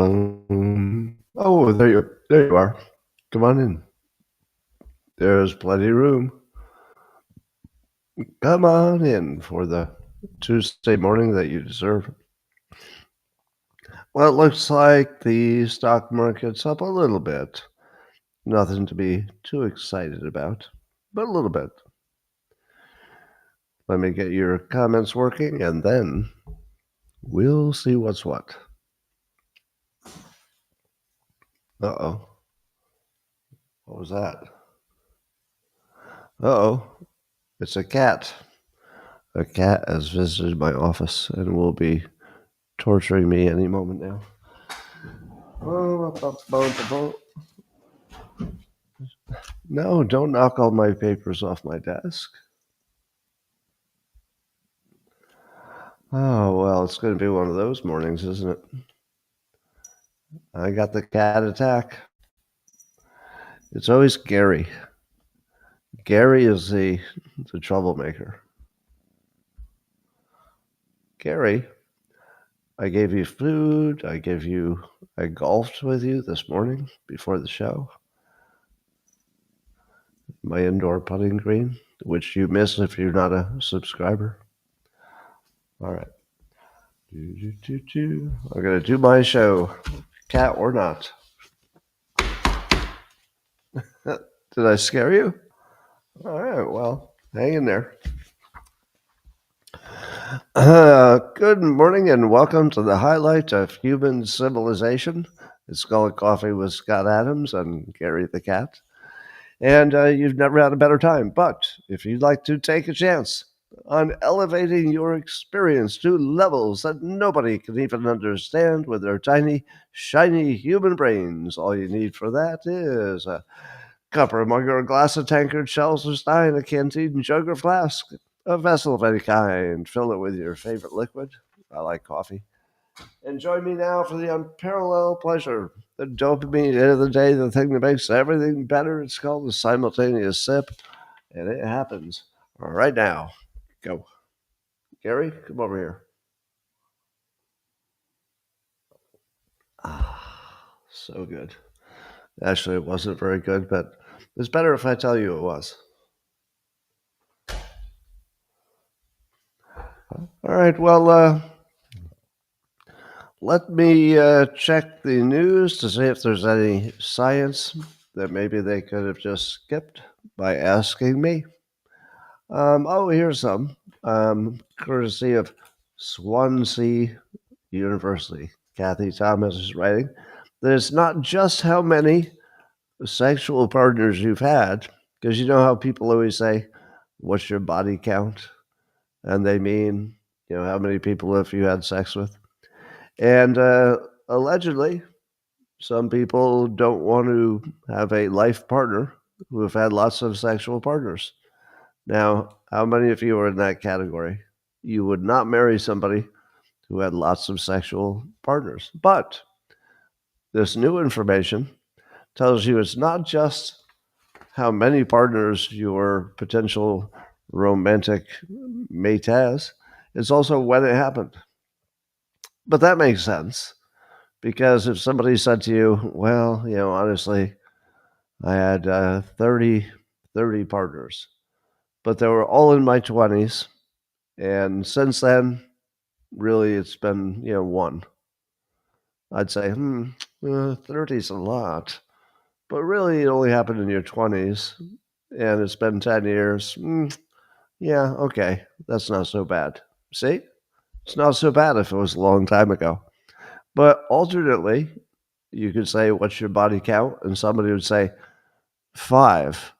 Boom. Oh, there you are. Come on in. There's plenty of room. Come on in for the Tuesday morning that you deserve. Well, it looks like the stock market's up a little bit. Nothing to be too excited about, but a little bit. Let me get your comments working, and then we'll see what's what. Uh-oh. What was that? Uh-oh. It's a cat. A cat has visited my office and will be torturing me any moment now. No, don't knock all my papers off my desk. Oh, well, it's going to be one of those mornings, isn't it? I got the cat attack. It's always Gary. Gary is the troublemaker. Gary, I gave you food. I golfed with you this morning before the show. My indoor putting green, which you miss if you're not a subscriber. All right. I'm going to do my show, cat or not. Did I scare you? All right, well, hang in there. Good morning and welcome to the highlight of human civilization. It's Skull Coffee with Scott Adams and Gary the Cat. And you've never had a better time. But if you'd like to take a chance on elevating your experience to levels that nobody can even understand with their tiny, shiny human brains, all you need for that is a cup or mug or a glass, a tankard, shells or stein, a canteen, jug or flask, a vessel of any kind. Fill it with your favorite liquid. I like coffee. And join me now for the unparalleled pleasure. The dopamine, at the end of the day, the thing that makes everything better. It's called the simultaneous sip. And it happens right now. Go. Gary, come over here. Ah, so good. Actually, it wasn't very good, but it's better if I tell you it was. All right, well, let me check the news to see if there's any science that maybe they could have just skipped by asking me. Here's some, courtesy of Swansea University. Kathy Thomas is writing that it's not just how many sexual partners you've had, because you know how people always say, what's your body count? And they mean, how many people have you had sex with? And allegedly, some people don't want to have a life partner who have had lots of sexual partners. Now, how many of you are in that category? You would not marry somebody who had lots of sexual partners. But this new information tells you it's not just how many partners your potential romantic mate has, it's also when it happened. But that makes sense, because if somebody said to you, well, honestly, I had 30 partners, but they were all in my 20s. And since then, really, it's been, one. I'd say, 30 is a lot. But really, it only happened in your 20s, and it's been 10 years. Yeah, okay, that's not so bad. See? It's not so bad if it was a long time ago. But alternately, you could say, what's your body count? And somebody would say, 5.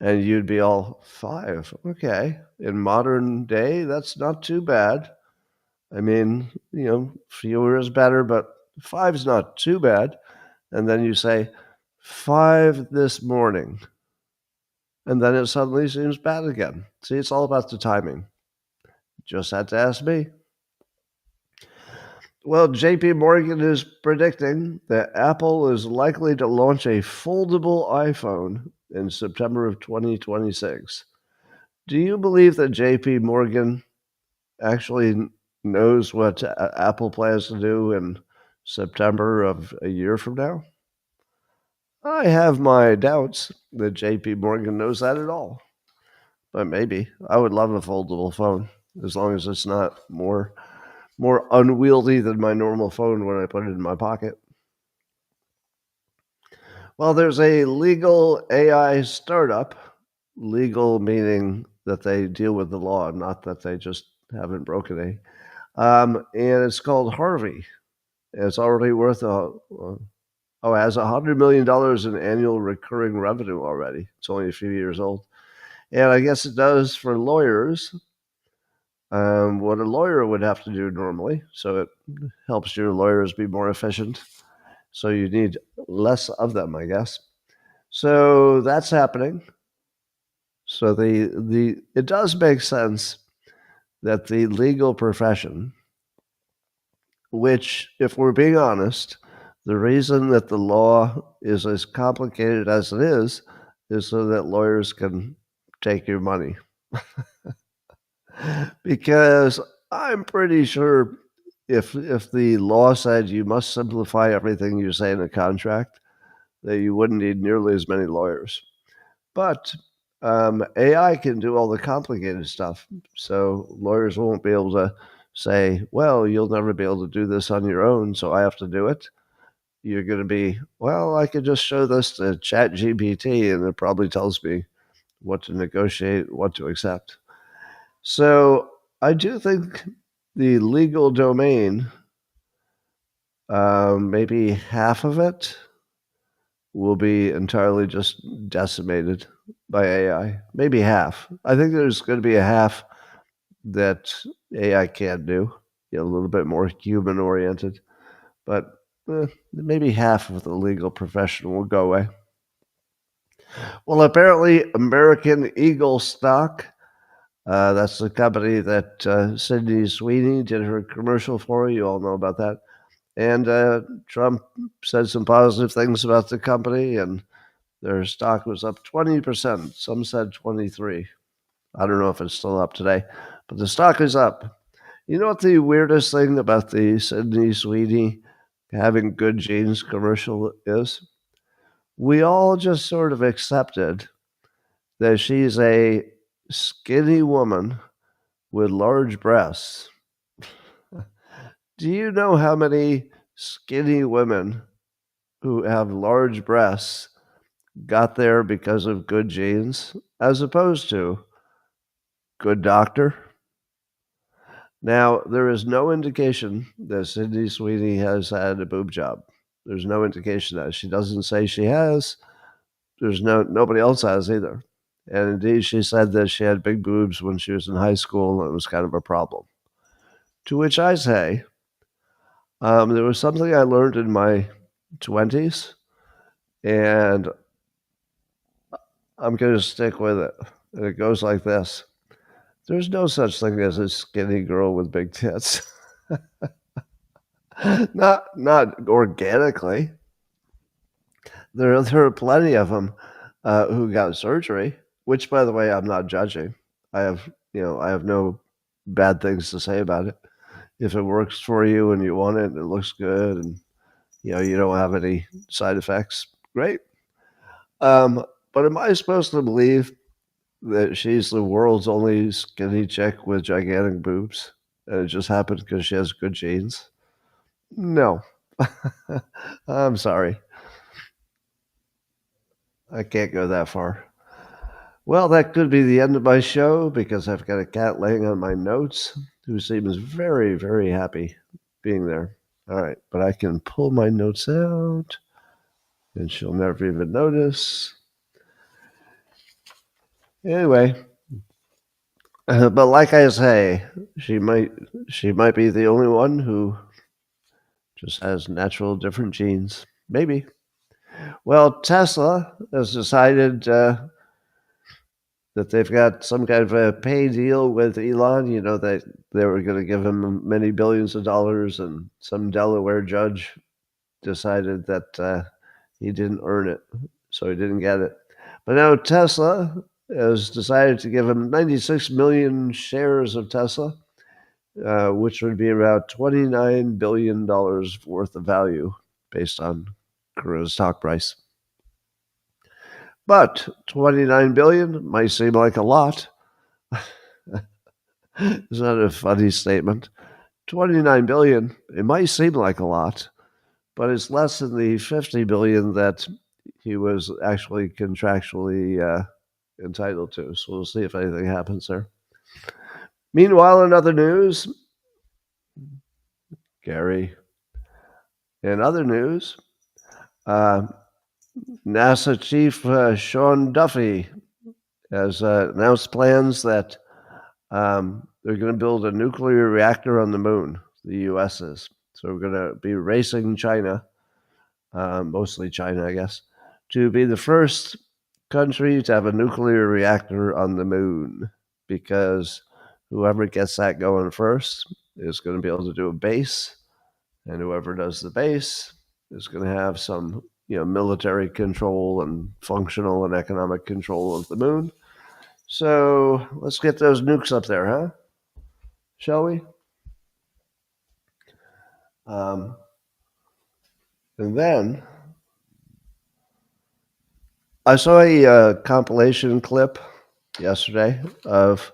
And you'd be all, 5? Okay. In modern day, that's not too bad. I mean, fewer is better, but 5 is not too bad. And then you say, 5 this morning. And then it suddenly seems bad again. See, it's all about the timing. Just had to ask me. Well, JP Morgan is predicting that Apple is likely to launch a foldable iPhone in September of 2026. Do you believe that JP Morgan actually knows what Apple plans to do in September of a year from now? I have my doubts that JP Morgan knows that at all. But maybe. I would love a foldable phone as long as it's not more unwieldy than my normal phone when I put it in my pocket. Well, there's a legal AI startup, legal meaning that they deal with the law, not that they just haven't broken any. And it's called Harvey. It's already worth it has $100 million in annual recurring revenue already. It's only a few years old. And I guess it does for lawyers what a lawyer would have to do normally. So it helps your lawyers be more efficient. So you need less of them, I guess. So that's happening. So it does make sense that the legal profession, which, if we're being honest, the reason that the law is as complicated as it is so that lawyers can take your money. Because I'm pretty sure if the law said you must simplify everything you say in a contract, that you wouldn't need nearly as many lawyers. But AI can do all the complicated stuff, so lawyers won't be able to say, well, you'll never be able to do this on your own, so I have to do it. You're going to be, well, I could just show this to ChatGPT, and it probably tells me what to negotiate, what to accept. So I do think the legal domain, maybe half of it will be entirely just decimated by AI. Maybe half. I think there's going to be a half that AI can't do, a little bit more human oriented. But maybe half of the legal profession will go away. Well, apparently, American Eagle stock, that's the company that Sydney Sweeney did her commercial for. You all know about that. And Trump said some positive things about the company, and their stock was up 20%. Some said 23. I don't know if it's still up today, but the stock is up. You know what the weirdest thing about the Sydney Sweeney having good genes commercial is? We all just sort of accepted that she's a skinny woman with large breasts. Do you know how many skinny women who have large breasts got there because of good genes as opposed to good doctor? Now, there is no indication that Sydney Sweeney has had a boob job. There's no indication that she doesn't say she has. There's nobody else has either. And indeed, she said that she had big boobs when she was in high school, and it was kind of a problem. To which I say, there was something I learned in my 20s, and I'm going to stick with it. And it goes like this. There's no such thing as a skinny girl with big tits. not organically. There are plenty of them who got surgery, which, by the way, I'm not judging. I have no bad things to say about it. If it works for you and you want it and it looks good and you don't have any side effects, great. But am I supposed to believe that she's the world's only skinny chick with gigantic boobs and it just happened because she has good genes? No. I'm sorry. I can't go that far. Well, that could be the end of my show because I've got a cat laying on my notes who seems very, very happy being there. All right, but I can pull my notes out and she'll never even notice. Anyway, but like I say, she might be the only one who just has natural different genes. Maybe. Well, Tesla has decided that they've got some kind of a pay deal with Elon. That they were going to give him many billions of dollars, and some Delaware judge decided that he didn't earn it, so he didn't get it. But now Tesla has decided to give him 96 million shares of Tesla, which would be about $29 billion worth of value based on current stock price. But 29 billion might seem like a lot. Is that a funny statement? 29 billion, it might seem like a lot, but it's less than the 50 billion that he was actually contractually entitled to. So we'll see if anything happens there. Meanwhile, in other news, Gary, in other news, uh, NASA Chief Sean Duffy has announced plans that they're going to build a nuclear reactor on the moon, the U.S. is. So we're going to be racing China, mostly China, I guess, to be the first country to have a nuclear reactor on the moon, because whoever gets that going first is going to be able to do a base, and whoever does the base is going to have some military control and functional and economic control of the moon. So let's get those nukes up there, huh? Shall we? And then I saw a compilation clip yesterday of,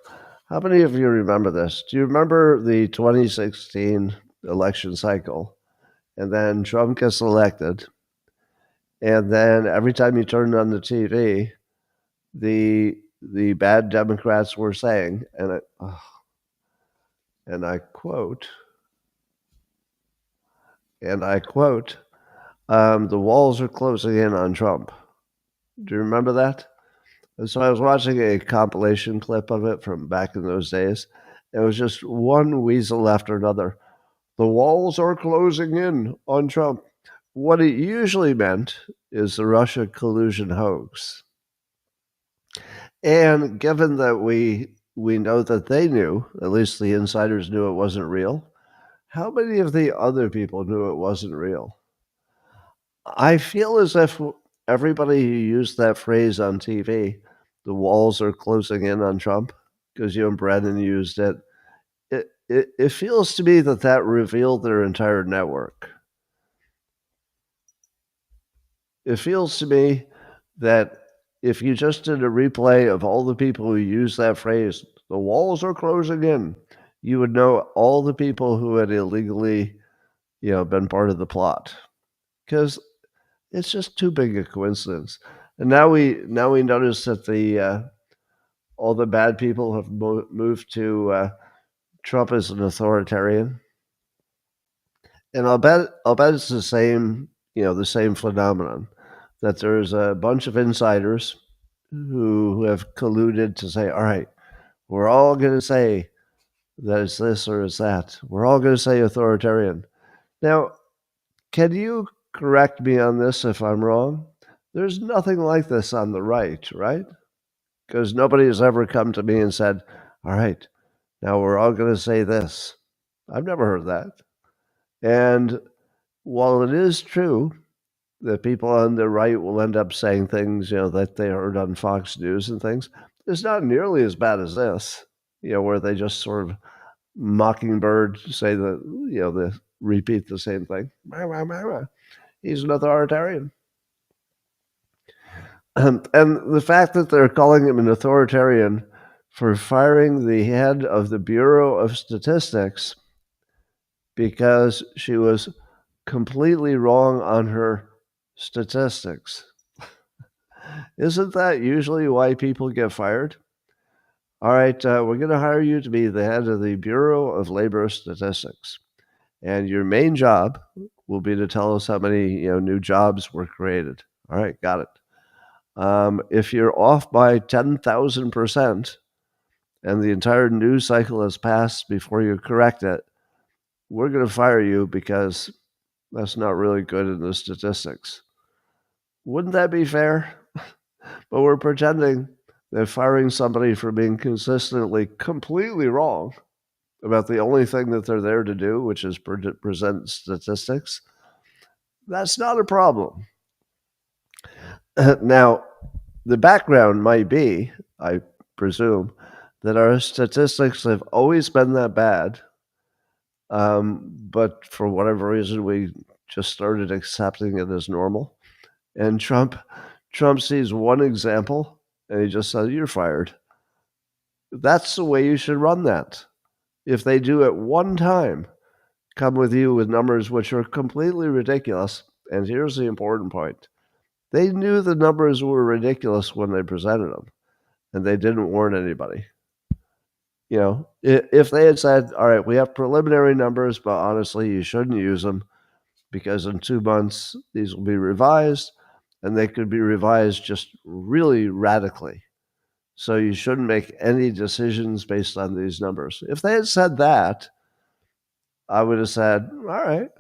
how many of you remember this? Do you remember the 2016 election cycle? And then Trump gets elected, and then every time you turned on the TV, the bad Democrats were saying, and I quote, the walls are closing in on Trump. Do you remember that? And so I was watching a compilation clip of it from back in those days. It was just one weasel after another. The walls are closing in on Trump. What it usually meant is the Russia collusion hoax. And given that we know that they knew, at least the insiders knew it wasn't real, how many of the other people knew it wasn't real? I feel as if everybody who used that phrase on TV, the walls are closing in on Trump, because you and Brennan used it, it feels to me that revealed their entire network. It feels to me that if you just did a replay of all the people who used that phrase, the walls are closing in, you would know all the people who had illegally, been part of the plot. Because it's just too big a coincidence. And now we notice that all the bad people have moved to Trump as an authoritarian, and I'll bet it's the same phenomenon, that there's a bunch of insiders who have colluded to say, all right, we're all going to say that it's this or it's that. We're all going to say authoritarian. Now, can you correct me on this if I'm wrong? There's nothing like this on the right? Because nobody has ever come to me and said, all right, now we're all going to say this. I've never heard that. And while it is true that people on the right will end up saying things, that they heard on Fox News and things, it's not nearly as bad as this, where they just sort of mockingbird say they repeat the same thing. He's an authoritarian. And the fact that they're calling him an authoritarian for firing the head of the Bureau of Statistics because she was completely wrong on her statistics. Isn't that usually why people get fired? All right, we're going to hire you to be the head of the Bureau of Labor Statistics, and your main job will be to tell us how many new jobs were created. All right, got it. If you're off by 10,000% and the entire news cycle has passed before you correct it, we're going to fire you because that's not really good in the statistics. Wouldn't that be fair? But we're pretending that firing somebody for being consistently completely wrong about the only thing that they're there to do, which is present statistics, that's not a problem. Now, the background might be, I presume, that our statistics have always been that bad But for whatever reason, we just started accepting it as normal. And Trump sees one example and he just says, "You're fired." That's the way you should run that. If they do it one time, come with you with numbers which are completely ridiculous. And here's the important point: they knew the numbers were ridiculous when they presented them, and they didn't warn anybody. If they had said, "All right, we have preliminary numbers, but honestly, you shouldn't use them because in 2 months these will be revised, and they could be revised just really radically. So you shouldn't make any decisions based on these numbers." If they had said that, I would have said, "All right,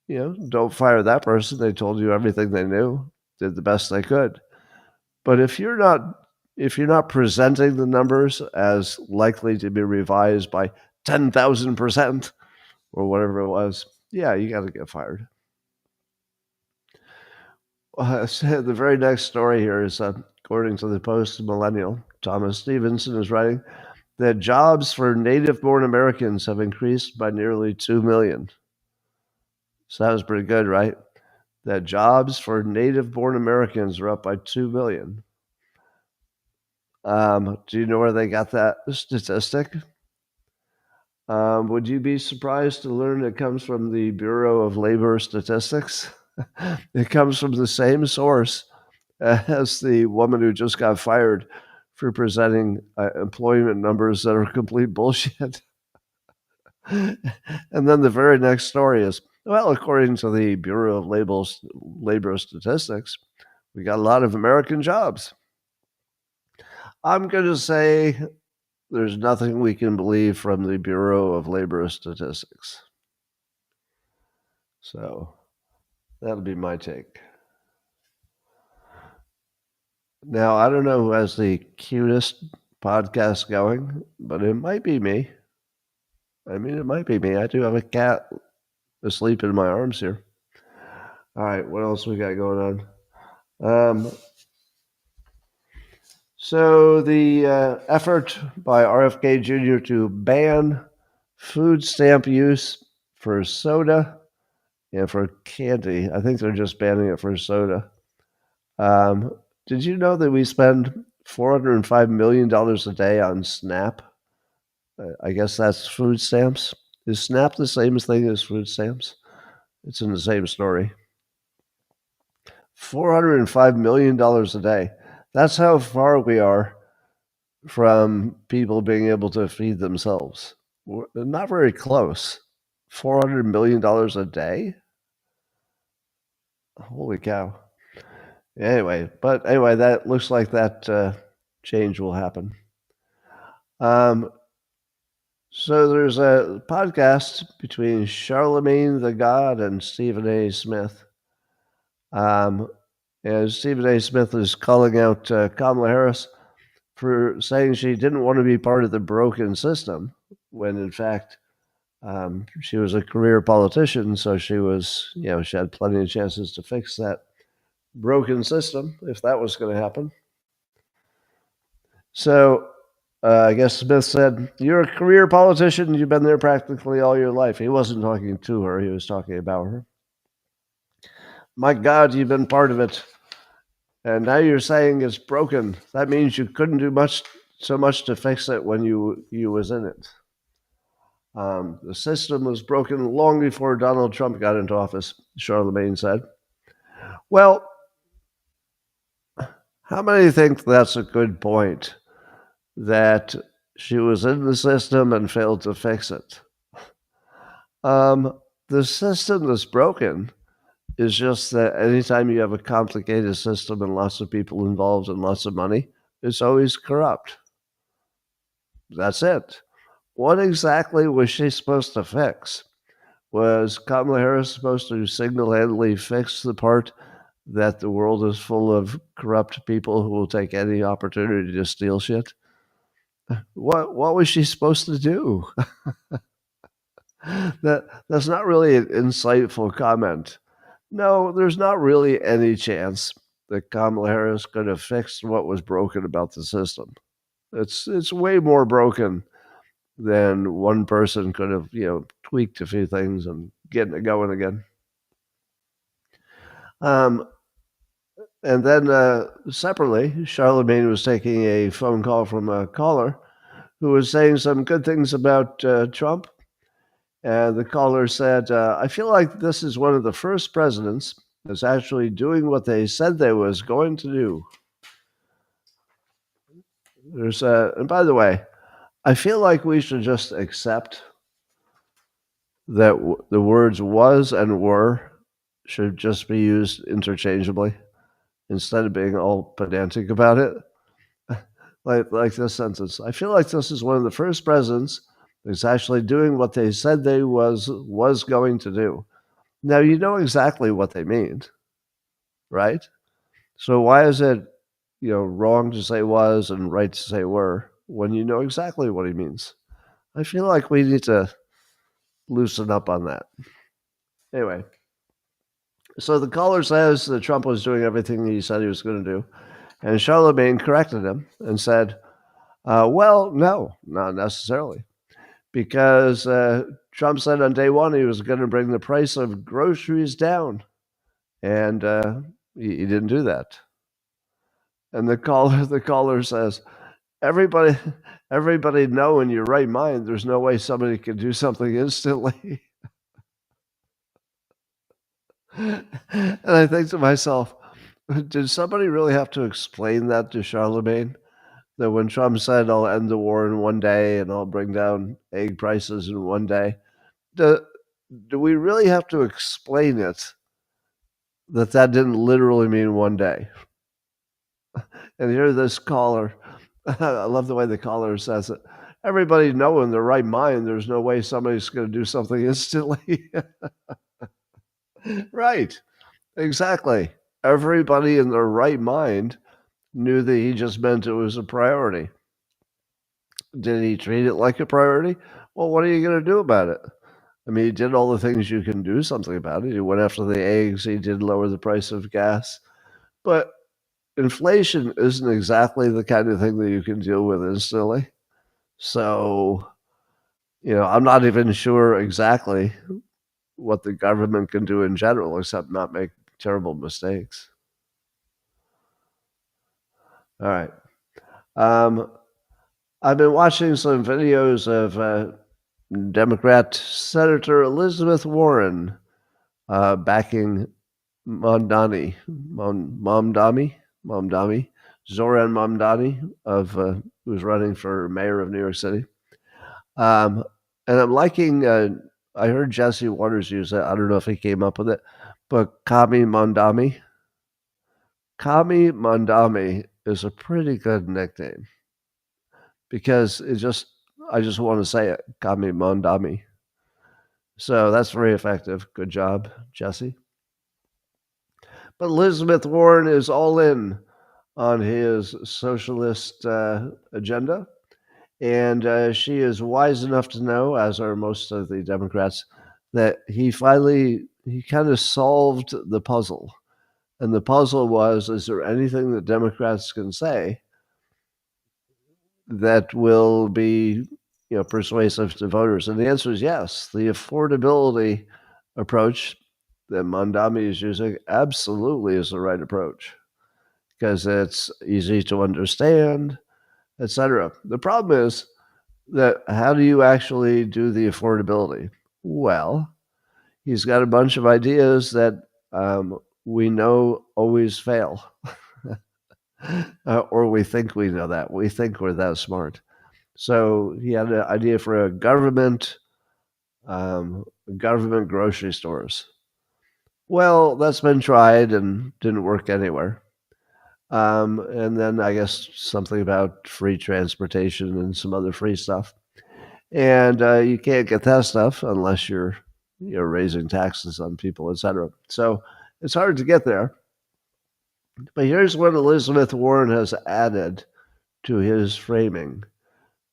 don't fire that person. They told you everything they knew, did the best they could." But if you're not presenting the numbers as likely to be revised by 10,000% or whatever it was, yeah, you got to get fired. The very next story here is, according to the Post Millennial, Thomas Stevenson is writing that jobs for native-born Americans have increased by nearly 2 million. Sounds pretty good, right? That jobs for native-born Americans are up by 2 million. Do you know where they got that statistic? Would you be surprised to learn it comes from the Bureau of Labor Statistics? It comes from the same source as the woman who just got fired for presenting employment numbers that are complete bullshit. And then the very next story is, well, according to the Bureau of Labor Statistics, we got a lot of American jobs. I'm going to say there's nothing we can believe from the Bureau of Labor Statistics. So that'll be my take. Now, I don't know who has the cutest podcast going, but it might be me. I mean, it might be me. I do have a cat asleep in my arms here. All right, what else we got going on? So the effort by RFK Jr. to ban food stamp use for soda and for candy. I think they're just banning it for soda. Did you know that we spend $405 million a day on SNAP? I guess that's food stamps. Is SNAP the same thing as food stamps? It's in the same story. $405 million a day. That's how far we are from people being able to feed themselves. We're not very close. $400 million a day? Holy cow. Anyway, that looks like that change will happen. So there's a podcast between Charlemagne the God and Stephen A. Smith. And Stephen A. Smith is calling out Kamala Harris for saying she didn't want to be part of the broken system, when in fact she was a career politician, so she had plenty of chances to fix that broken system if that was going to happen. So I guess Smith said, "You're a career politician. You've been there practically all your life." He wasn't talking to her. He was talking about her. "My God, you've been part of it. And now you're saying it's broken. That means you couldn't do so much to fix it when you was in it." The system was broken long before Donald Trump got into office, Charlemagne said. Well, how many think that's a good point? That she was in the system and failed to fix it. The system that's broken is just that anytime you have a complicated system and lots of people involved and lots of money, it's always corrupt. That's it. What exactly was she supposed to fix? Was Kamala Harris supposed to single-handedly fix the part that the world is full of corrupt people who will take any opportunity to steal shit? What was she supposed to do? That's not really an insightful comment. No, there's not really any chance that Kamala Harris could have fixed what was broken about the system. It's way more broken then one person could have, tweaked a few things and getting it going again. Um, and then separately, Charlemagne was taking a phone call from a caller who was saying some good things about Trump. And the caller said, I feel like this is one of the first presidents that's actually doing what they said they was going to do. And by the way, I feel like we should just accept that the words was and were should just be used interchangeably instead of being all pedantic about it. like this sentence. I feel like this is one of the first presidents that's actually doing what they said they was going to do. Now you know exactly what they mean, right? So why is it, wrong to say was and right to say were when you know exactly what he means? I feel like we need to loosen up on that. Anyway, so the caller says that Trump was doing everything he said he was going to do, and Charlemagne corrected him and said, well, no, not necessarily, because Trump said on day one he was going to bring the price of groceries down, and he didn't do that. And the caller says, everybody everybody know in your right mind there's no way somebody can do something instantly. And I think to myself, did somebody really have to explain that to Charlemagne? That when Trump said, I'll end the war in one day and I'll bring down egg prices in one day, do, do we really have to explain it that didn't literally mean one day? And here this caller, I love the way the caller says it. Everybody know in their right mind there's no way somebody's going to do something instantly. Right. Exactly. Everybody in their right mind knew that he just meant it was a priority. Did he treat it like a priority? Well, what are you going to do about it? I mean, he did all the things you can do something about it. He went after the eggs. He did lower the price of gas. But inflation isn't exactly the kind of thing that you can deal with instantly. So, I'm not even sure exactly what the government can do in general, except not make terrible mistakes. All right. Um, I've been watching some videos of Democrat Senator Elizabeth Warren backing Mamdani, Zoran Mamdani, who's running for mayor of New York City. And I'm liking. I heard Jesse Waters use it. I don't know if he came up with it, but Kami Mandami is a pretty good nickname because I just want to say it, Kami Mandami. So that's very effective. Good job, Jesse. But Elizabeth Warren is all in on his socialist agenda. And she is wise enough to know, as are most of the Democrats, that he kind of solved the puzzle. And the puzzle was, is there anything that Democrats can say that will be, persuasive to voters? And the answer is yes. The affordability approach that Mondami is using absolutely is the right approach because it's easy to understand, etc. The problem is that how do you actually do the affordability? Well, he's got a bunch of ideas that we know always fail. Or we think we know that. We think we're that smart. So he had an idea for a government grocery stores. Well, that's been tried and didn't work anywhere. And then I guess something about free transportation and some other free stuff. And you can't get that stuff unless you're raising taxes on people, etc. So it's hard to get there. But here's what Elizabeth Warren has added to his framing: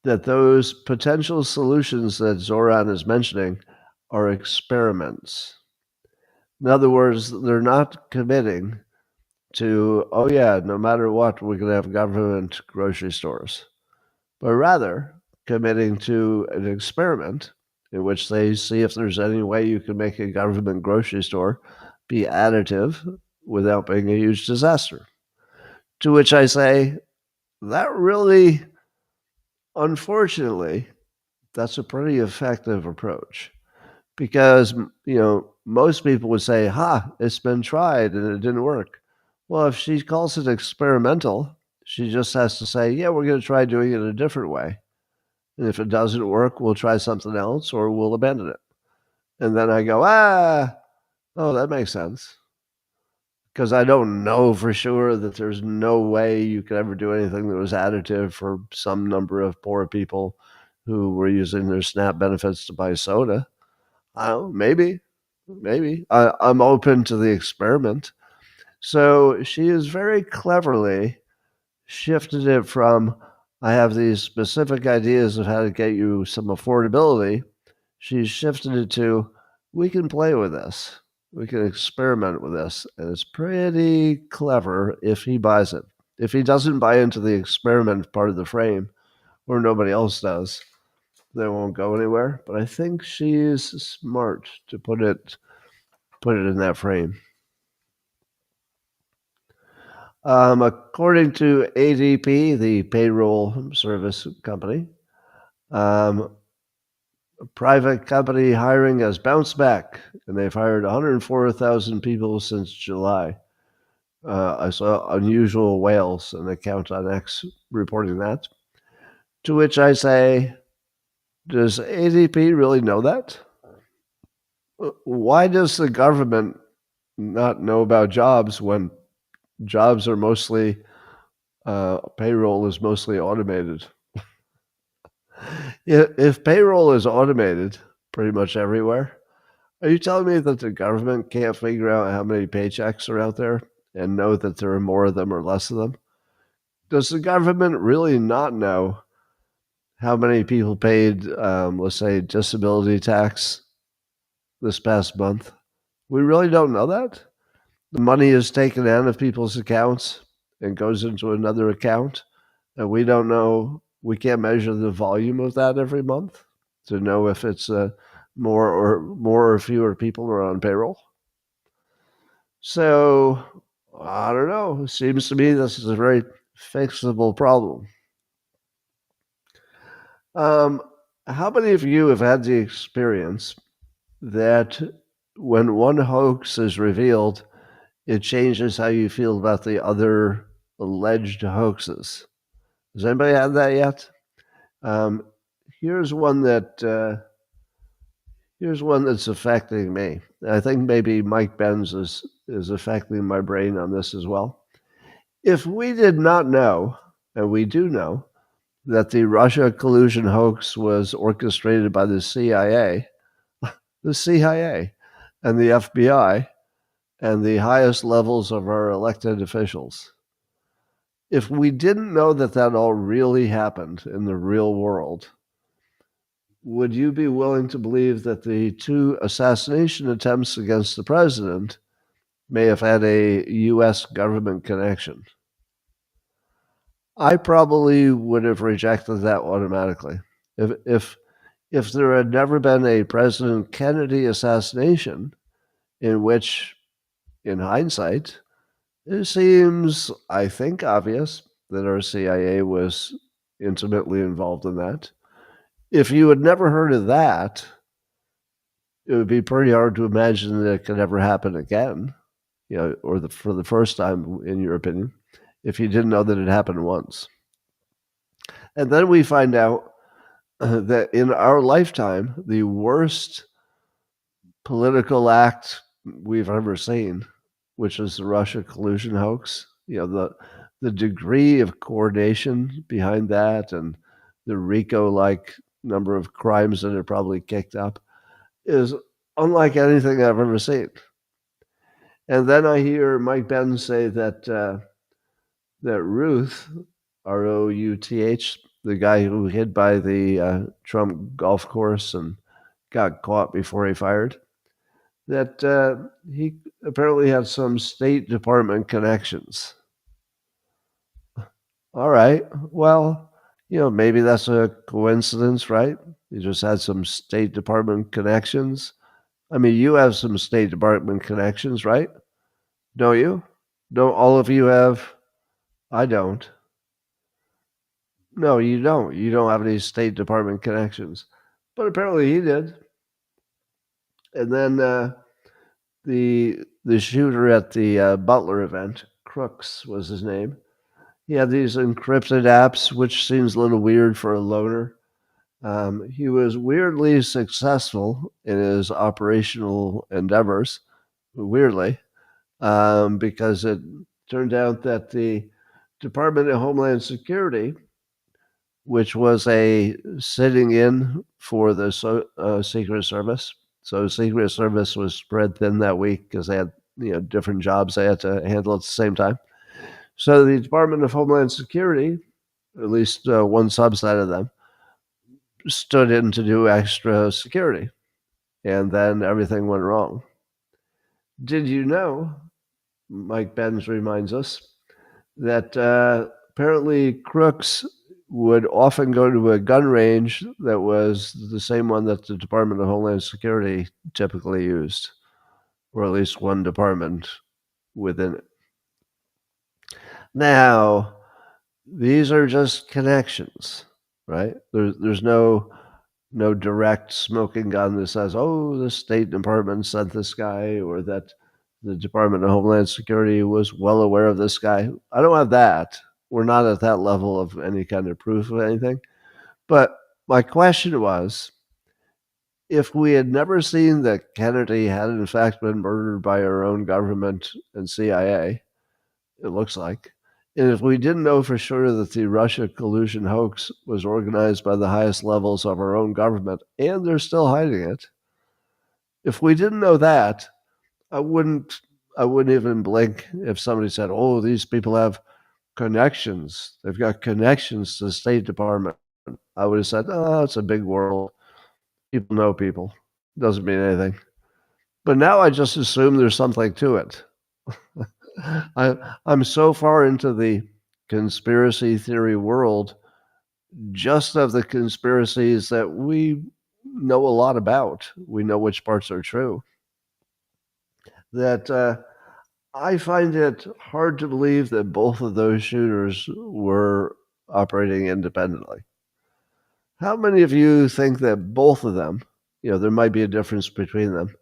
that those potential solutions that Zoran is mentioning are experiments. In other words, they're not committing to, oh yeah, no matter what, we're going to have government grocery stores, but rather committing to an experiment in which they see if there's any way you can make a government grocery store be additive without being a huge disaster. To which I say, that really, unfortunately, that's a pretty effective approach because, most people would say, ha, it's been tried and it didn't work. Well, if she calls it experimental, she just has to say, yeah, we're going to try doing it a different way. And if it doesn't work, we'll try something else or we'll abandon it. And then I go, oh, that makes sense. Because I don't know for sure that there's no way you could ever do anything that was additive for some number of poor people who were using their SNAP benefits to buy soda. I don't know, maybe. I'm open to the experiment. So she is very cleverly shifted it from I have these specific ideas of how to get you some affordability. She's shifted it to we can play with this. We can experiment with this. And it's pretty clever if he buys it. If he doesn't buy into the experiment part of the frame, or nobody else does, they won't go anywhere. But I think she's smart to put it in that frame. According to ADP, the payroll service company, a private company hiring has bounced back, and they've hired 104,000 people since July. I saw Unusual Whales, an account on X, reporting that. To which I say, does ADP really know that? Why does the government not know about jobs when jobs are mostly payroll is mostly automated? If payroll is automated pretty much everywhere, are you telling me that the government can't figure out how many paychecks are out there and know that there are more of them or less of them? Does the government really not know how many people paid, let's say, disability tax this past month? We really don't know that. The money is taken out of people's accounts and goes into another account, and we don't know. We can't measure the volume of that every month to know if it's more or fewer people are on payroll. So I don't know. It seems to me this is a very fixable problem. Um, how many of you have had the experience that when one hoax is revealed, it changes how you feel about the other alleged hoaxes? Has anybody had that yet? Um, here's one that here's one that's affecting me. I think maybe Mike Benz is affecting my brain on this as well. If we did not know, and we do know, that the Russia collusion hoax was orchestrated by the CIA, and the FBI, and the highest levels of our elected officials. If we didn't know that that all really happened in the real world, would you be willing to believe that the two assassination attempts against the president may have had a U.S. government connection? I probably would have rejected that automatically. If there had never been a President Kennedy assassination, in which, in hindsight, it seems, I think, obvious that our CIA was intimately involved in that. If you had never heard of that, it would be pretty hard to imagine that it could ever happen again, or for the first time, in your opinion, if you didn't know that it happened once. And then we find out that in our lifetime, the worst political act we've ever seen, which is the Russia collusion hoax, the degree of coordination behind that and the RICO-like number of crimes that it probably kicked up is unlike anything I've ever seen. And then I hear Mike Benz say that Ruth, Routh, the guy who hid by the Trump golf course and got caught before he fired, that he apparently had some State Department connections. All right. Well, Maybe that's a coincidence, right? You just had some State Department connections. I mean, you have some State Department connections, right? Don't you? Don't all of you have? I don't. No, you don't. You don't have any State Department connections. But apparently he did. And then the shooter at the Butler event, Crooks was his name. He had these encrypted apps, which seems a little weird for a loner. He was weirdly successful in his operational endeavors, weirdly, because it turned out that the Department of Homeland Security, which was a sitting in for the Secret Service, so Secret Service was spread thin that week because they had different jobs they had to handle at the same time. So the Department of Homeland Security, at least one subset of them, stood in to do extra security, and then everything went wrong. Did you know, Mike Benz reminds us, that apparently crooks would often go to a gun range that was the same one that the Department of Homeland Security typically used, or at least one department within it. Now, these are just connections, right? There's no direct smoking gun that says, "Oh, the State Department sent this guy," or that the Department of Homeland Security was well aware of this guy. I don't have that. We're not at that level of any kind of proof of anything. But my question was, if we had never seen that Kennedy had in fact been murdered by our own government and CIA, it looks like, and if we didn't know for sure that the Russia collusion hoax was organized by the highest levels of our own government, and they're still hiding it, if we didn't know that, I wouldn't even blink if somebody said, "Oh, these people have connections. They've got connections to the State Department." I would have said, "Oh, it's a big world. People know people. Doesn't mean anything." But now I just assume there's something to it. I'm so far into the conspiracy theory world, just of the conspiracies that we know a lot about. We know which parts are true. That I find it hard to believe that both of those shooters were operating independently. How many of you think that both of them, there might be a difference between them,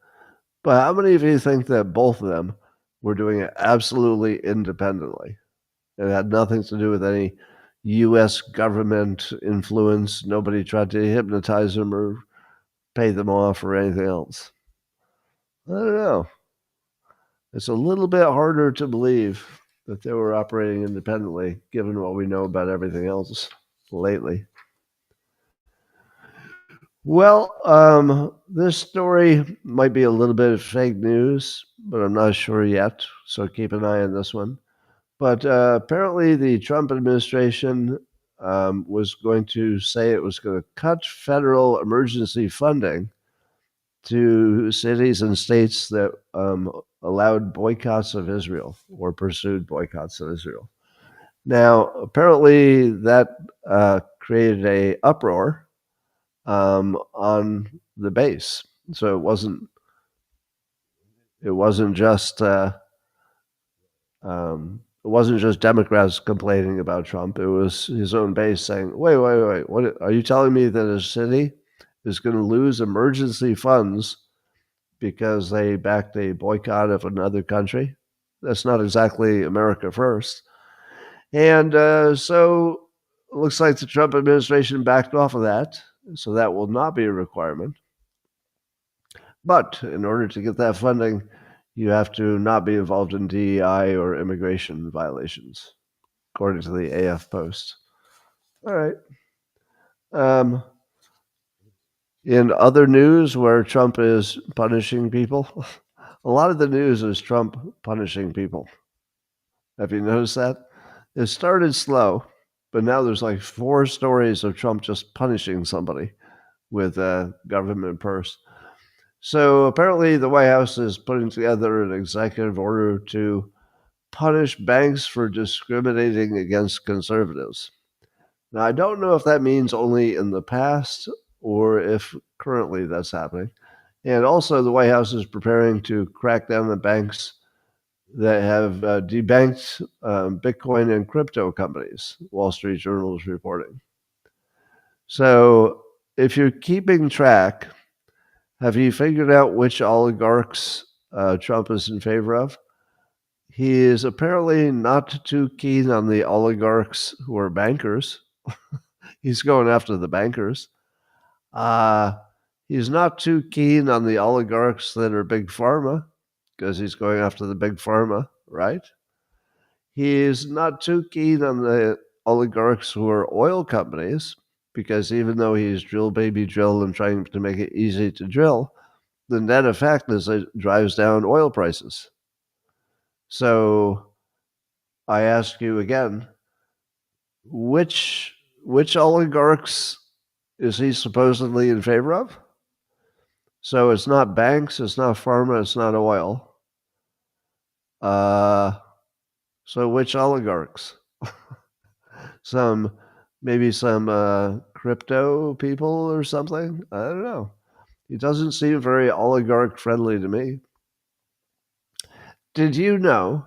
but how many of you think that both of them were doing it absolutely independently? It had nothing to do with any U.S. government influence. Nobody tried to hypnotize them or pay them off or anything else. I don't know. It's a little bit harder to believe that they were operating independently, given what we know about everything else lately. Well, this story might be a little bit of fake news, but I'm not sure yet. So keep an eye on this one. But apparently, the Trump administration was going to say it was going to cut federal emergency funding to cities and states that allowed boycotts of Israel or pursued boycotts of Israel. Now, apparently, that created a uproar on the base. So it wasn't just Democrats complaining about Trump. It was his own base saying, "Wait, what are you telling me that a city is going to lose emergency funds because they backed a boycott of another country? That's not exactly America first." And so it looks like the Trump administration backed off of that. So that will not be a requirement. But in order to get that funding, you have to not be involved in DEI or immigration violations, according to the AF Post. All right. In other news where Trump is punishing people, a lot of the news is Trump punishing people. Have you noticed that? It started slow, but now there's like 4 stories of Trump just punishing somebody with a government purse. So apparently, the White House is putting together an executive order to punish banks for discriminating against conservatives. Now, I don't know if that means only in the past or if currently that's happening. And also, the White House is preparing to crack down on banks that have debanked Bitcoin and crypto companies, Wall Street Journal is reporting. So, if you're keeping track, have you figured out which oligarchs Trump is in favor of? He is apparently not too keen on the oligarchs who are bankers. He's going after the bankers. Uh, he's not too keen on the oligarchs that are big pharma because he's going after the big pharma, right? He's not too keen on the oligarchs who are oil companies because even though he's drill baby drill and trying to make it easy to drill, the net effect is it drives down oil prices. So I ask you again, which oligarchs is he supposedly in favor of? So it's not banks, it's not pharma, it's not oil. Uh, so which oligarchs? some maybe some crypto people or something. I don't know. He doesn't seem very oligarch friendly to me. Did you know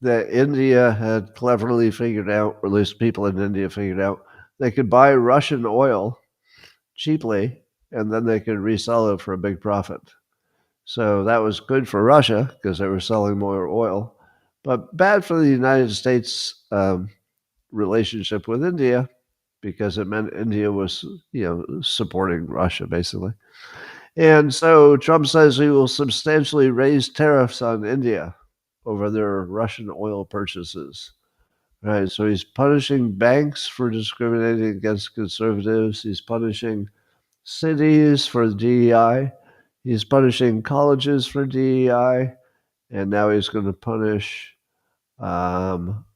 that India had cleverly figured out, or at least people in India figured out, they could buy Russian oil cheaply and then they could resell it for a big profit? So that was good for Russia because they were selling more oil, but bad for the United States relationship with India because it meant India was, supporting Russia basically. And so Trump says he will substantially raise tariffs on India over their Russian oil purchases. Right. So he's punishing banks for discriminating against conservatives. He's punishing cities for DEI. He's punishing colleges for DEI. And now he's going to punish um,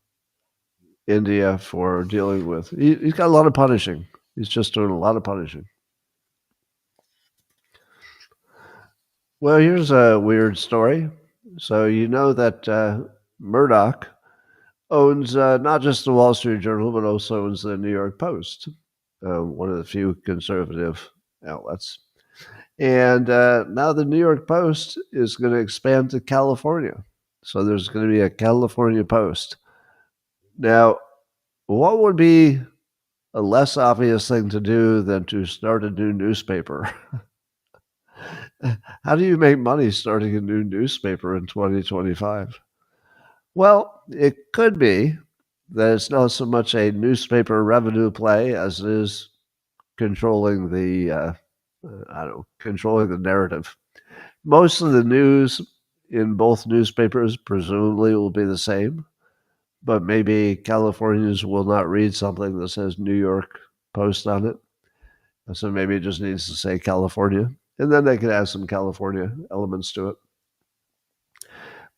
India for dealing with. He's got a lot of punishing. He's just doing a lot of punishing. Well, here's a weird story. So you know that Murdoch owns not just the Wall Street Journal, but also owns the New York Post, one of the few conservative outlets. And now the New York Post is going to expand to California. So there's going to be a California Post. Now, what would be a less obvious thing to do than to start a new newspaper? How do you make money starting a new newspaper in 2025? Well, it could be that it's not so much a newspaper revenue play as it is controlling the, controlling the narrative. Most of the news in both newspapers presumably will be the same, but maybe Californians will not read something that says New York Post on it. So maybe it just needs to say California, and then they could add some California elements to it.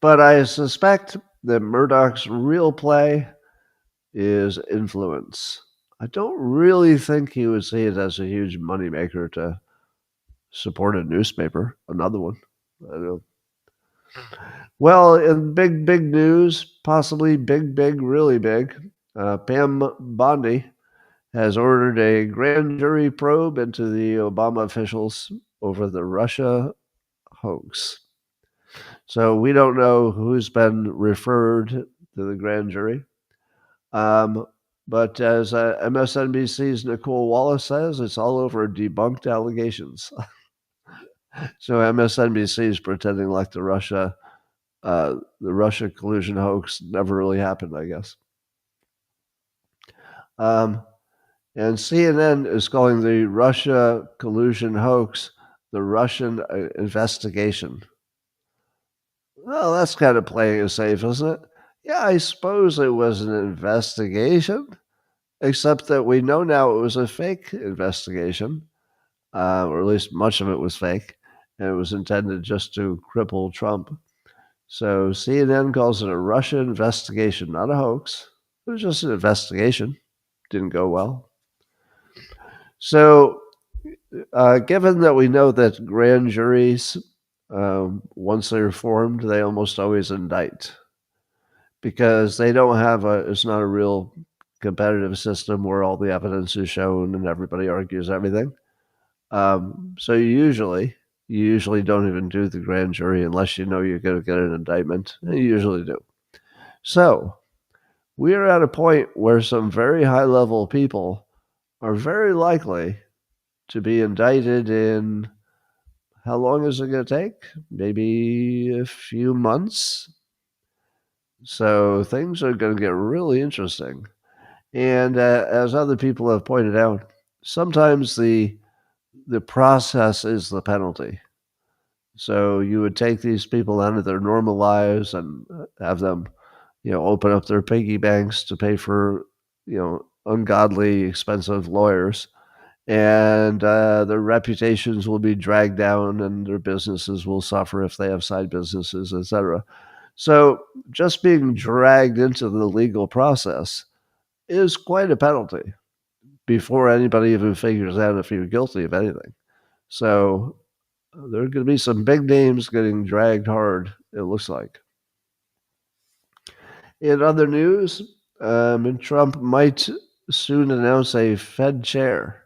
But I suspect that Murdoch's real play is influence. I don't really think he would see it as a huge moneymaker to support a newspaper, another one. I don't know. Well, in big news, possibly big, really big, Pam Bondi has ordered a grand jury probe into the Obama officials over the Russia hoax. So we don't know who's been referred to the grand jury. But as MSNBC's Nicole Wallace says, it's all over debunked allegations. So MSNBC is pretending like the Russia collusion hoax never really happened, I guess. And CNN is calling the Russia collusion hoax the Russian investigation. Well, that's kind of playing it safe, isn't it? Yeah, I suppose it was an investigation, except that we know now it was a fake investigation, or at least much of it was fake, and it was intended just to cripple Trump. So CNN calls it a Russia investigation, not a hoax. It was just an investigation. Didn't go well. So, given that we know that grand juries, once they're formed, they almost always indict because they don't have it's not a real competitive system where all the evidence is shown and everybody argues everything. So you usually don't even do the grand jury unless you know you're going to get an indictment. And you usually do. So we are at a point where some very high level people are very likely to be indicted in how long is it going to take? Maybe a few months. So things are going to get really interesting. And as other people have pointed out, sometimes the process is the penalty. So you would take these people out of their normal lives and have them, open up their piggy banks to pay for, ungodly expensive lawyers, and their reputations will be dragged down, and their businesses will suffer if they have side businesses, etc. So just being dragged into the legal process is quite a penalty before anybody even figures out if you're guilty of anything. So there are going to be some big names getting dragged hard, it looks like. In other news, Trump might soon announce a Fed chair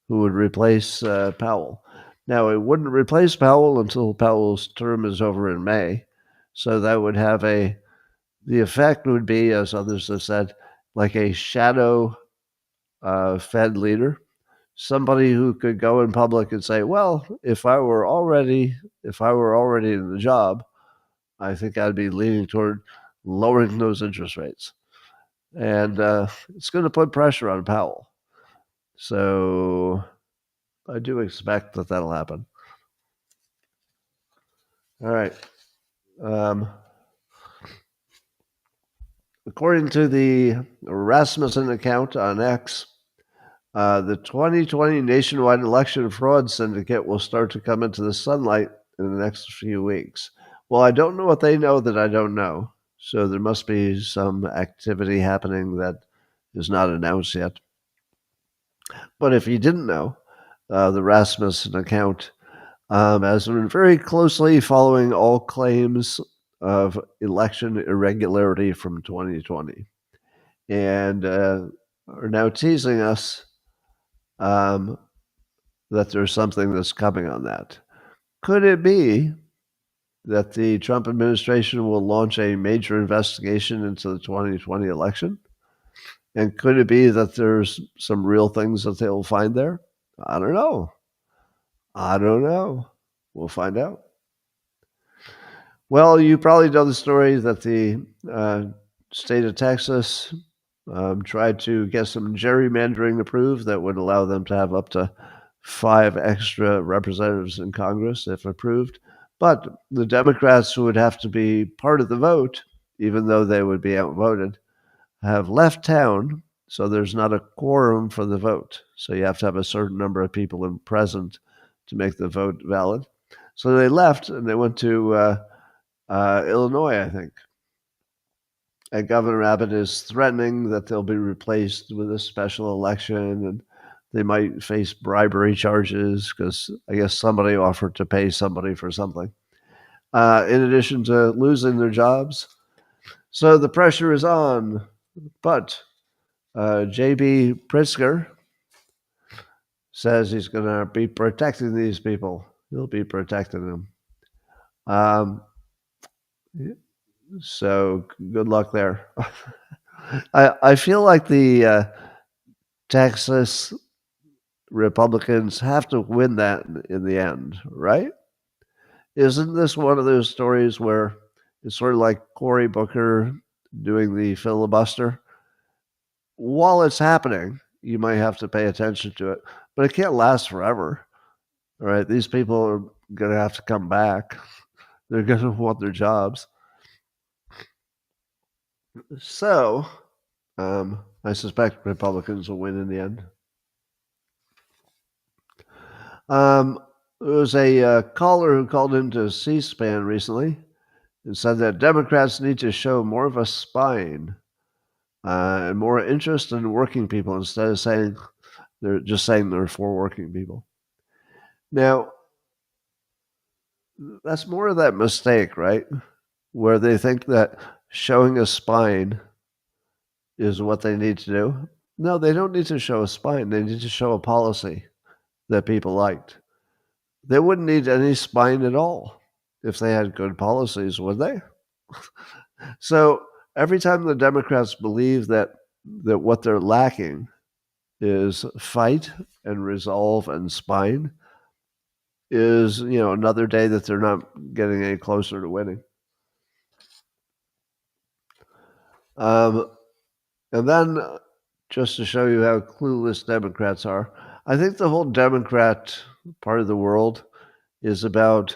who would replace Powell. Now, it wouldn't replace Powell until Powell's term is over in May. So that would have the effect would be, as others have said, like a shadow Fed leader, somebody who could go in public and say, "Well, if I were already in the job, I think I'd be leaning toward lowering those interest rates," and it's going to put pressure on Powell. So I do expect that that'll happen. All right. According to the Rasmussen account on X, the 2020 nationwide election fraud syndicate will start to come into the sunlight in the next few weeks. Well, I don't know what they know that I don't know. So there must be some activity happening that is not announced yet. But if you didn't know, the Rasmussen account has been very closely following all claims of election irregularity from 2020 and are now teasing us that there's something that's coming on that. Could it be that the Trump administration will launch a major investigation into the 2020 election? And could it be that there's some real things that they'll find there? I don't know. We'll find out. Well, you probably know the story that the state of Texas tried to get some gerrymandering approved that would allow them to have up to 5 extra representatives in Congress if approved. But the Democrats who would have to be part of the vote, even though they would be outvoted, have left town. So there's not a quorum for the vote. So you have to have a certain number of people present to make the vote valid. So they left and they went to Illinois, I think. And Governor Abbott is threatening that they'll be replaced with a special election and they might face bribery charges because I guess somebody offered to pay somebody for something, in addition to losing their jobs. So the pressure is on. But J.B. Pritzker says he's going to be protecting these people. He'll be protecting them. So good luck there. I feel like the Texas Republicans have to win that in the end, right? Isn't this one of those stories where it's sort of like Cory Booker doing the filibuster? While it's happening, you might have to pay attention to it, but it can't last forever. All right, these people are going to have to come back. They're going to want their jobs. So, I suspect Republicans will win in the end. There was a caller who called into C-SPAN recently and said that Democrats need to show more of a spine and more interest in working people instead of saying they're for working people. Now, that's more of that mistake, right? Where they think that showing a spine is what they need to do. No, they don't need to show a spine. They need to show a policy that people liked. They wouldn't need any spine at all if they had good policies, would they? So every time the Democrats believe that what they're lacking is fight and resolve and spine, is another day that they're not getting any closer to winning. And then, just to show you how clueless Democrats are, I think the whole Democrat part of the world is about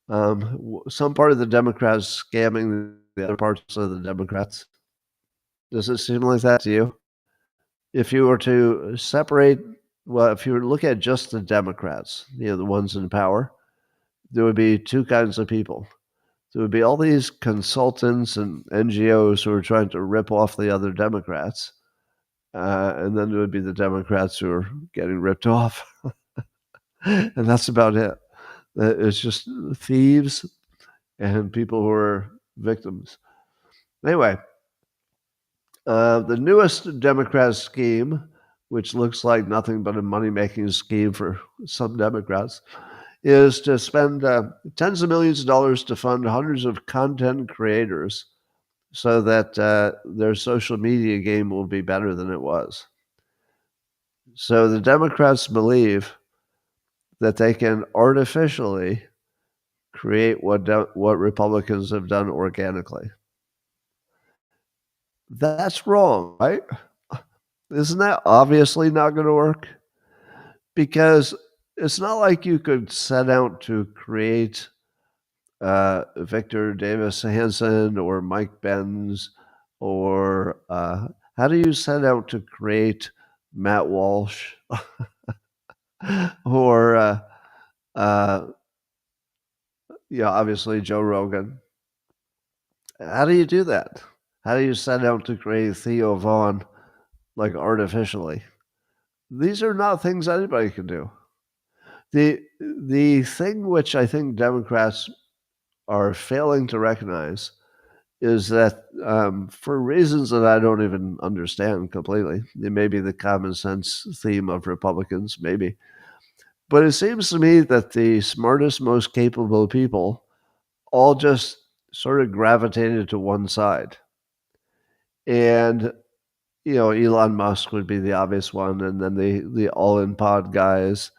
some part of the Democrats scamming the other parts of the Democrats. Does it seem like that to you? If you were to separate, well, if you were to look at just the Democrats, the ones in power, there would be two kinds of people. There would be all these consultants and NGOs who are trying to rip off the other Democrats. And then there would be the Democrats who are getting ripped off. And that's about it. It's just thieves and people who are victims. Anyway, the newest Democrat scheme, which looks like nothing but a money-making scheme for some Democrats, is to spend tens of millions of dollars to fund hundreds of content creators so that their social media game will be better than it was. So the Democrats believe that they can artificially create what Republicans have done organically. That's wrong, right? Isn't that obviously not going to work? Because it's not like you could set out to create Victor Davis Hanson or Mike Benz, or how do you set out to create Matt Walsh or obviously Joe Rogan? How do you do that? How do you set out to create Theo Vaughn like artificially? These are not things anybody can do. The thing which I think Democrats are failing to recognize is that for reasons that I don't even understand completely, it may be the common sense theme of Republicans, maybe, but it seems to me that the smartest, most capable people all just sort of gravitated to one side. And Elon Musk would be the obvious one, and then the all-in pod guys,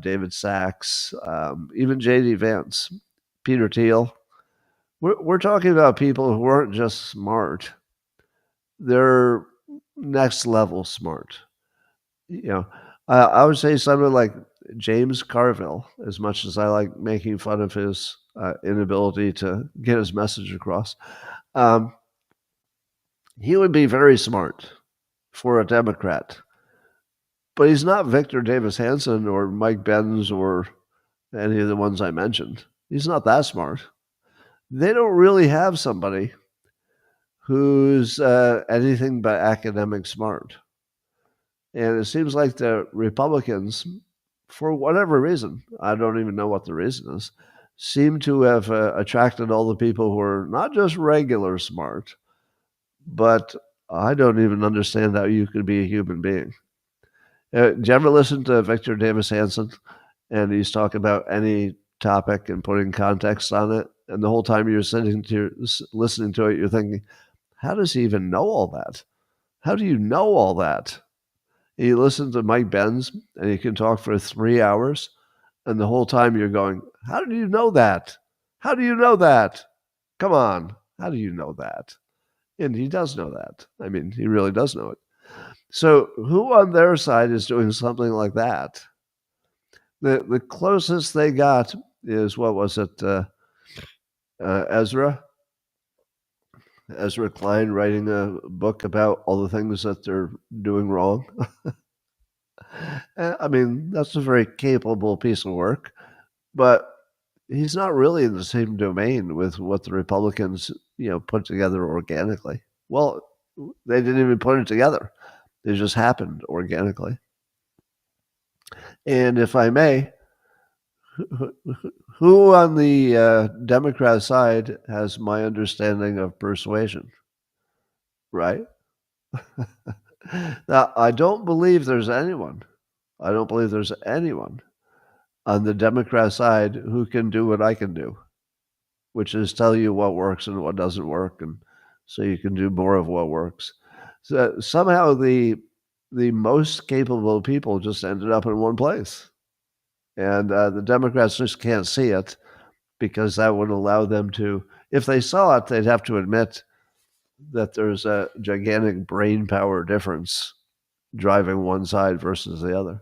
David Sachs, even J.D. Vance, Peter Thiel. We're talking about people who aren't just smart; they're next level smart. I would say someone like James Carville, as much as I like making fun of his inability to get his message across. He would be very smart for a Democrat, but he's not Victor Davis Hanson or Mike Benz or any of the ones I mentioned. He's not that smart. They don't really have somebody who's anything but academic smart. And it seems like the Republicans, for whatever reason, I don't even know what the reason is, seem to have attracted all the people who are not just regular smart, but I don't even understand how you could be a human being. Do you ever listen to Victor Davis Hanson? And he's talking about any topic and putting context on it. And the whole time you're listening to it, you're thinking, how does he even know all that? How do you know all that? And you listen to Mike Benz, and he can talk for 3 hours. And the whole time you're going, how do you know that? How do you know that? Come on. How do you know that? And he does know that. I mean, he really does know it. So who on their side is doing something like that? The closest they got is, what was it, Ezra Klein writing a book about all the things that they're doing wrong. I mean, that's a very capable piece of work, but he's not really in the same domain with what the Republicans, put together organically. Well, they didn't even put it together. It just happened organically. And if I may, who on the Democrat side has my understanding of persuasion, right? Now, I don't believe there's anyone. I don't believe there's anyone on the Democrat side who can do what I can do, which is tell you what works and what doesn't work, and so you can do more of what works. So somehow the most capable people just ended up in one place, and the Democrats just can't see it because that would allow them to. If they saw it, they'd have to admit that there's a gigantic brain power difference driving one side versus the other.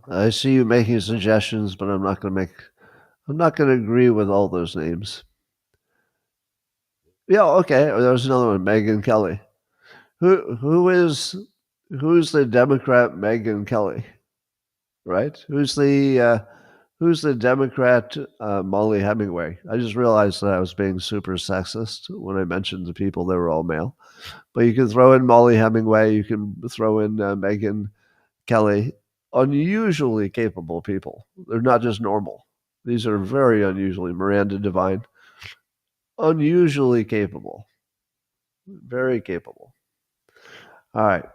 I see you making suggestions, but I'm not going to agree with all those names. Yeah, okay. There's another one, Megyn Kelly. Who's the Democrat Megyn Kelly, right? Who's the Democrat Molly Hemingway? I just realized that I was being super sexist when I mentioned the people that were all male. But you can throw in Molly Hemingway. You can throw in Megyn Kelly. Unusually capable people. They're not just normal. These are very unusually. Miranda Devine. Unusually capable. Very capable. All right.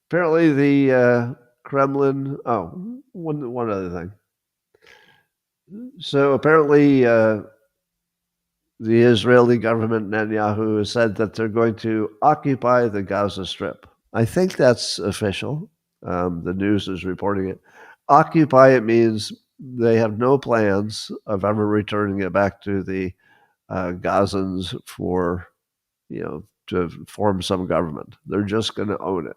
Apparently, the Kremlin. Oh, one other thing. So apparently, the Israeli government, Netanyahu, has said that they're going to occupy the Gaza Strip. I think that's official. The news is reporting it. Occupy it means they have no plans of ever returning it back to the Gazans for, to form some government. They're just going to own it.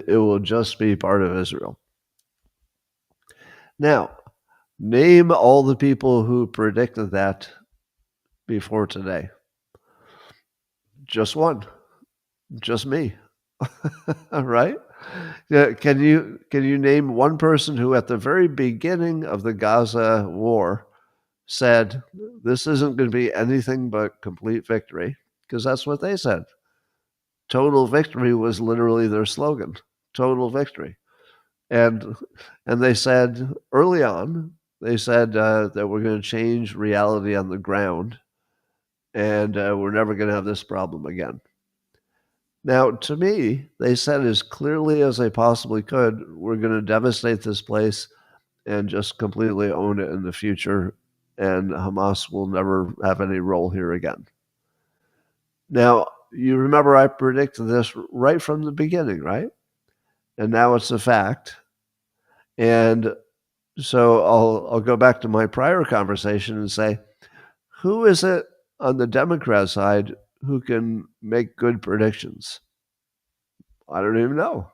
It will just be part of Israel. Now, name all the people who predicted that before today. Just one. Just me. Right? Can you name one person who at the very beginning of the Gaza war said this isn't going to be anything but complete victory? Because that's what they said. Total victory was literally their slogan. Total victory. And they said early on, they said that we're going to change reality on the ground, and we're never going to have this problem again. Now, to me, they said as clearly as they possibly could, we're going to devastate this place and just completely own it in the future, and Hamas will never have any role here again. Now, you remember I predicted this right from the beginning, right? And now it's a fact. And so I'll go back to my prior conversation and say, who is it on the Democrat side who can make good predictions? I don't even know.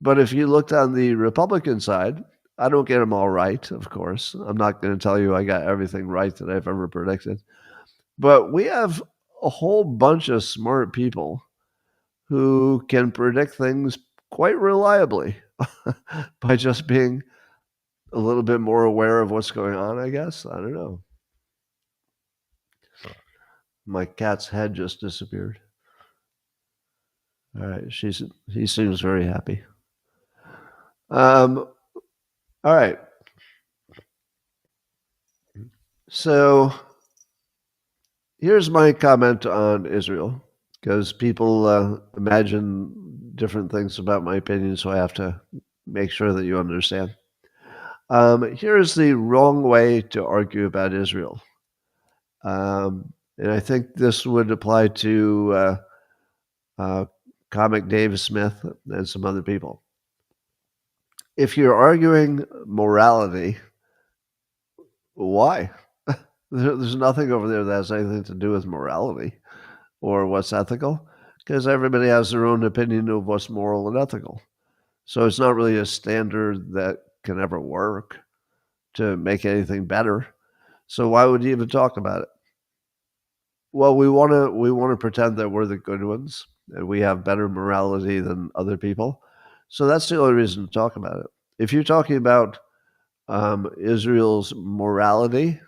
But if you looked on the Republican side, I don't get them all right, of course. I'm not going to tell you I got everything right that I've ever predicted. But we have a whole bunch of smart people who can predict things quite reliably by just being a little bit more aware of what's going on, I guess. I don't know. My cat's head just disappeared. All right, he seems very happy. All right. So here's my comment on Israel, because people imagine different things about my opinion, so I have to make sure that you understand. Here's the wrong way to argue about Israel. And I think this would apply to comic Dave Smith and some other people. If you're arguing morality, why? There's nothing over there that has anything to do with morality or what's ethical, because everybody has their own opinion of what's moral and ethical. So it's not really a standard that can ever work to make anything better. So why would you even talk about it? Well, we want to pretend that we're the good ones and we have better morality than other people. So that's the only reason to talk about it. If you're talking about Israel's morality,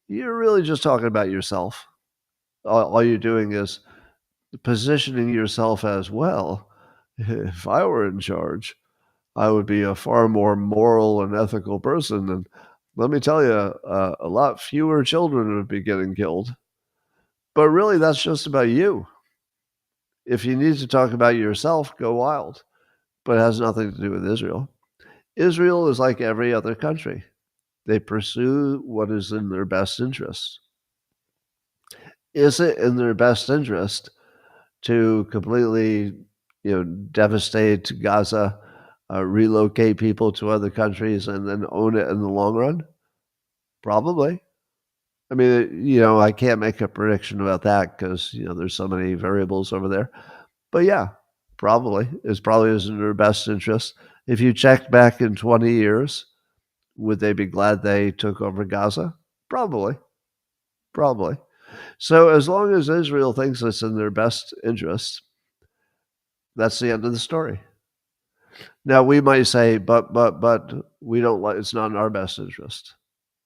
you're really just talking about yourself. All you're doing is positioning yourself as, well, if I were in charge, I would be a far more moral and ethical person than let me tell you, a lot fewer children would be getting killed. But really, that's just about you. If you need to talk about yourself, go wild. But it has nothing to do with Israel. Israel is like every other country. They pursue what is in their best interest. Is it in their best interest to completely, devastate Gaza, relocate people to other countries, and then own it in the long run? Probably. I mean, I can't make a prediction about that because there's so many variables over there. But yeah, probably. It's probably is in their best interest. If you checked back in 20 years, would they be glad they took over Gaza? Probably. Probably. So as long as Israel thinks it's in their best interest, that's the end of the story. Now we might say, but we don't like it's not in our best interest.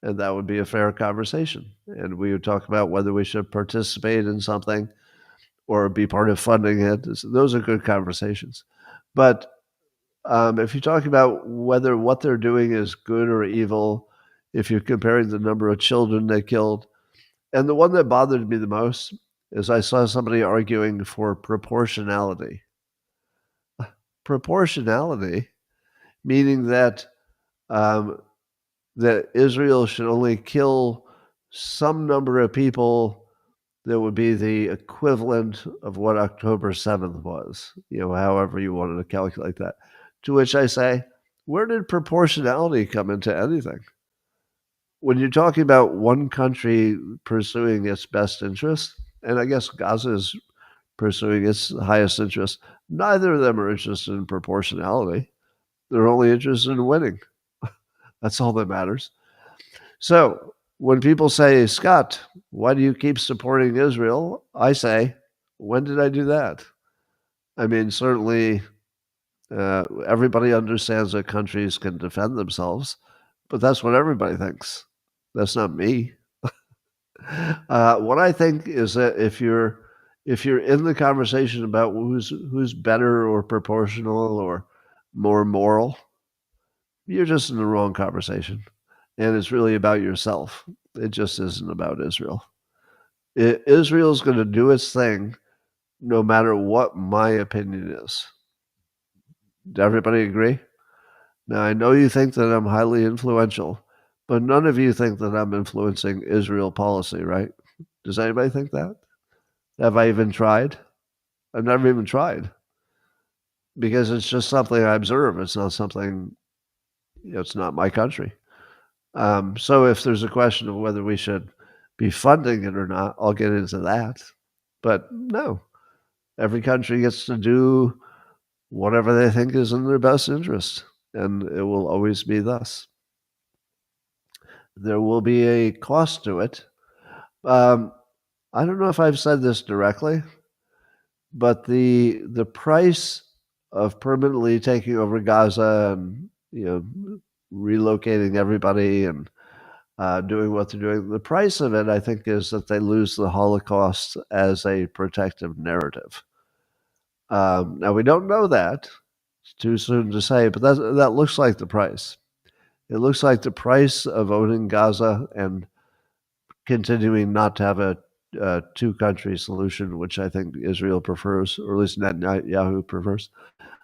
And that would be a fair conversation. And we would talk about whether we should participate in something or be part of funding it. Those are good conversations. But if you talk about whether what they're doing is good or evil, if you're comparing the number of children they killed, and the one that bothered me the most is I saw somebody arguing for proportionality. Proportionality, meaning um, that Israel should only kill some number of people that would be the equivalent of what October 7th was, however you wanted to calculate that. To which I say, where did proportionality come into anything? When you're talking about one country pursuing its best interest, and I guess Gaza is pursuing its highest interest, neither of them are interested in proportionality. They're only interested in winning. That's all that matters. So when people say, Scott, why do you keep supporting Israel? I say, when did I do that? I mean, certainly everybody understands that countries can defend themselves, but that's what everybody thinks. That's not me. What I think is that if you're in the conversation about who's better or proportional or more moral, you're just in the wrong conversation, and it's really about yourself. It just isn't about Israel. Israel's going to do its thing, no matter what my opinion is. Does everybody agree? Now I know you think that I'm highly influential, but none of you think that I'm influencing Israel policy, right? Does anybody think that? Have I even tried? I've never even tried because it's just something I observe. It's not something, it's not my country. So if there's a question of whether we should be funding it or not, I'll get into that. But no, every country gets to do whatever they think is in their best interest, and it will always be thus. There will be a cost to it. I don't know if I've said this directly, but the price of permanently taking over Gaza and relocating everybody and doing what they're doing, the price of it, I think, is that they lose the Holocaust as a protective narrative. Now we don't know that; it's too soon to say, but that looks like the price. It looks like the price of owning Gaza and continuing not to have a two-country solution, which I think Israel prefers, or at least Netanyahu prefers.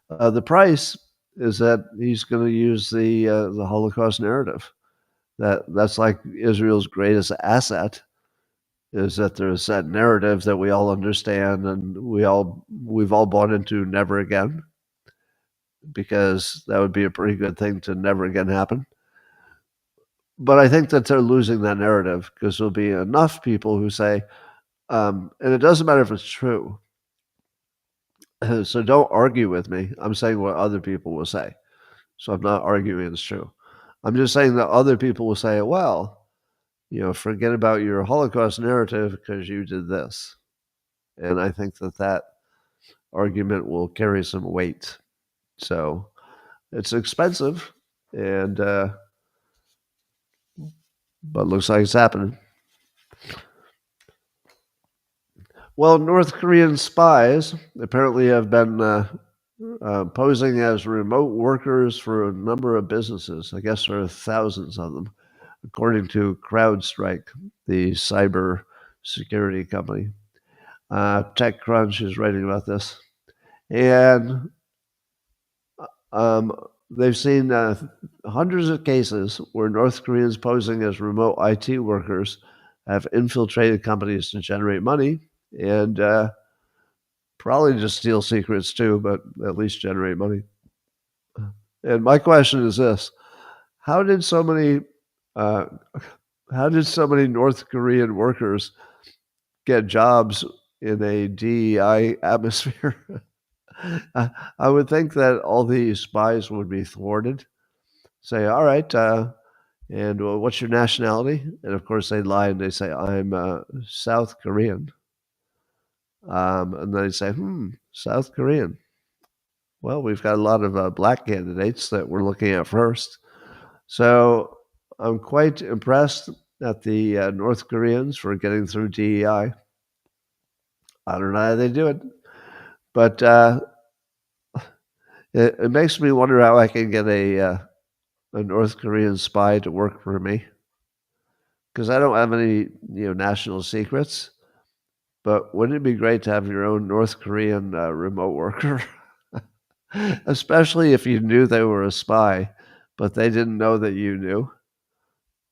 The price is that he's going to use the Holocaust narrative. That's like Israel's greatest asset is that there's that narrative that we all understand and we've all bought into never again, because that would be a pretty good thing to never again happen. But I think that they're losing that narrative because there'll be enough people who say, and it doesn't matter if it's true. So don't argue with me. I'm saying what other people will say. So I'm not arguing it's true. I'm just saying that other people will say, well, forget about your Holocaust narrative because you did this. And I think that argument will carry some weight. So it's expensive, and but looks like it's happening. Well, North Korean spies apparently have been posing as remote workers for a number of businesses. I guess there are thousands of them. according to CrowdStrike, the cyber security company. TechCrunch is writing about this. And they've seen hundreds of cases where North Koreans posing as remote IT workers have infiltrated companies to generate money and probably just steal secrets too, but at least generate money. And my question is this: How did so many uh, North Korean workers get jobs in a DEI atmosphere? I would think that all the spies would be thwarted. Say, all right, and what's your nationality? And of course, they lie and they say, I'm South Korean. And they say, South Korean. Well, we've got a lot of black candidates that we're looking at first. So I'm quite impressed at the North Koreans for getting through DEI. I don't know how they do it, but it makes me wonder how I can get a North Korean spy to work for me, because I don't have any national secrets. But wouldn't it be great to have your own North Korean remote worker, especially if you knew they were a spy, but they didn't know that you knew?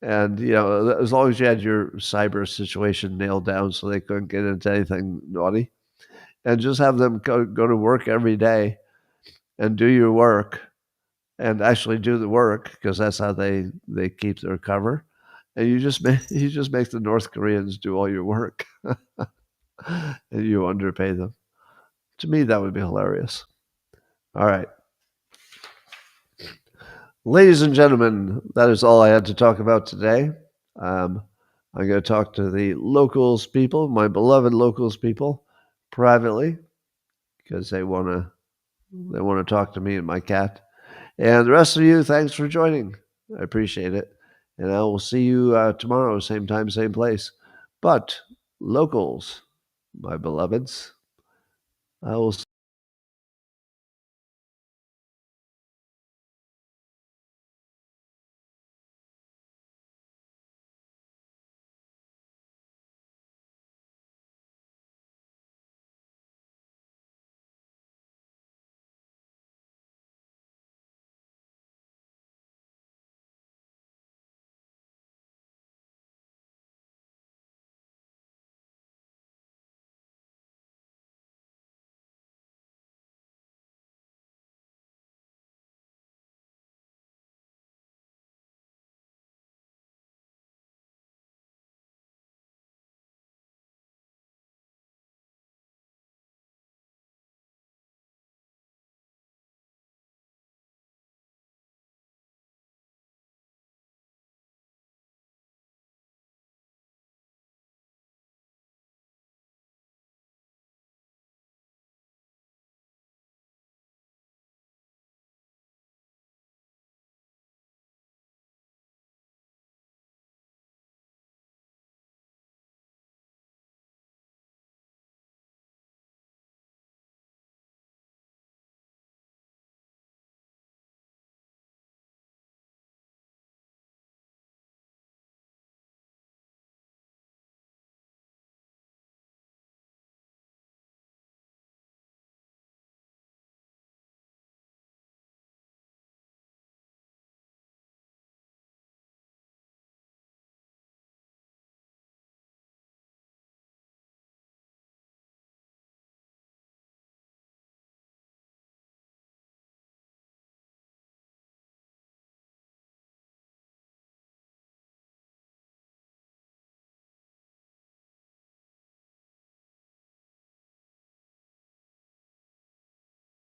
And as long as you had your cyber situation nailed down, so they couldn't get into anything naughty, and just have them go to work every day and do your work and actually do the work, because that's how they keep their cover. And you just make the North Koreans do all your work, and you underpay them. To me, that would be hilarious. All right, ladies and gentlemen, that is all I had to talk about today. I'm going to talk to the locals people, my beloved locals people, privately, because they want to talk to me and my cat. And the rest of you, thanks for joining. I appreciate it. And I will see you tomorrow, same time, same place. But locals, my beloveds, I will